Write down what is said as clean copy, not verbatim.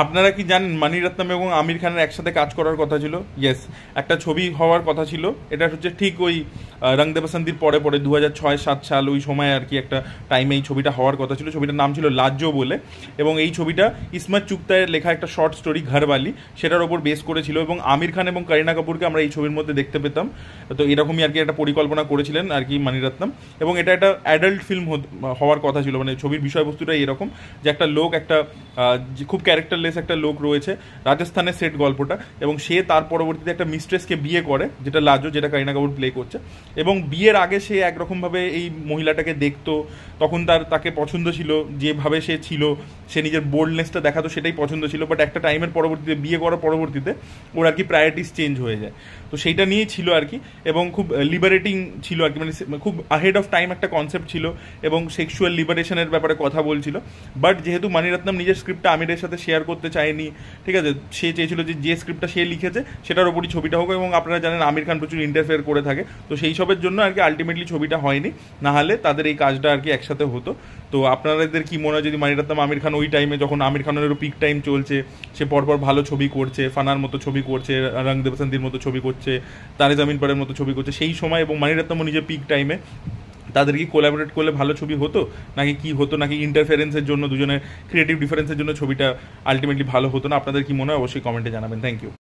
আপনারা কি জানেন মানিরত্নম এবং আমির খানের একসাথে কাজ করার কথা ছিল? ইয়েস, একটা ছবি হওয়ার কথা ছিল। এটা হচ্ছে ঠিক ওই রং দে বসন্তীর পরে পরে 2006-07 সাল ওই সময় আর কি একটা টাইমে এই ছবিটা হওয়ার কথা ছিল। ছবিটার নাম ছিল লাজ্জো বলে, এবং এই ছবিটা ইসমত চুগতাইয়ের লেখা একটা শর্ট স্টোরি ঘরবালি, সেটার ওপর বেস করেছিল। এবং আমির খান এবং করিনা কাপুরকে আমরা এই ছবির মধ্যে দেখতে পেতাম। তো এরকমই আর কি একটা পরিকল্পনা করেছিলেন আর কি মানিরত্নম। এবং এটা একটা অ্যাডাল্ট ফিল্ম হওয়ার কথা ছিল, মানে ছবির বিষয়বস্তুটা এরকম যে একটা লোক, একটা খুব ক্যারেক্টারলেস একটা লোক রয়েছে, রাজস্থানের সেট গল্পটা, এবং সে তার পরবর্তীতে একটা মিস্ট্রেসকে বিয়ে করে, যেটা লাজো, যেটা করিনা কাপুর প্লে করছে। এবং বিয়ের আগে সে একরকমভাবে এই মহিলাটাকে দেখতো, তখন তাকে পছন্দ ছিল, যেভাবে সে ছিল, সে নিজের বোল্ডনেসটা দেখাতো, সেটাই পছন্দ ছিল। বাট একটা টাইমের পরবর্তীতে, বিয়ে করার পরবর্তীতে ওর আর কি প্রায়োরিটিস চেঞ্জ হয়ে যায়। তো সেইটা নিয়েই ছিল আর কি, এবং খুব লিবারেটিং ছিল আর কি, মানে খুব আহেড অফ টাইম একটা কনসেপ্ট ছিল, এবং সেক্সুয়াল লিবারেশনের ব্যাপারে কথা বলছিল। বাট যেহেতু মানিরত্নম নিজের স্ক্রিপ্টটা আমিরের সাথে শেয়ার করতে চায়নি, ঠিক আছে, সে চেয়েছিল যে স্ক্রিপ্টটা সে লিখেছে সেটার ওপরই ছবিটা হোক। এবং আপনারা জানেন আমির খান প্রচুর ইন্টারফেয়ার করে থাকে, তো সেই সবের জন্য আর কি আলটিমেটলি ছবিটা হয়নি, না হলে তাদের এই কাজটা আর কি একসাথে হতো। তো আপনাদের কি মনে হয় যদি মানিরত্নম আমির খান ওই টাইমে, যখন আমির খানেরও পিক টাইম চলছে, সে পরপর ভালো ছবি করছে, ফানার মতো ছবি করছে, রং দে বসন্তীর মতো ছবি করছে, তারে জামিন পরের মতো ছবি করছে, সেই সময় এবং মানিরত্নমও নিজের পিক টাইমে, তাদের কি কোলাবোরেট করলে ভালো ছবি হতো, নাকি কি হতো, নাকি ইন্টারফারেন্সের জন্য, দুজনের ক্রিয়েটিভ ডিফারেন্সের জন্য ছবিটা আলটিমেটলি ভালো হতো না? আপনাদের কি মনে হয় অবশ্যই কমেন্টে জানাবেন। Thank you.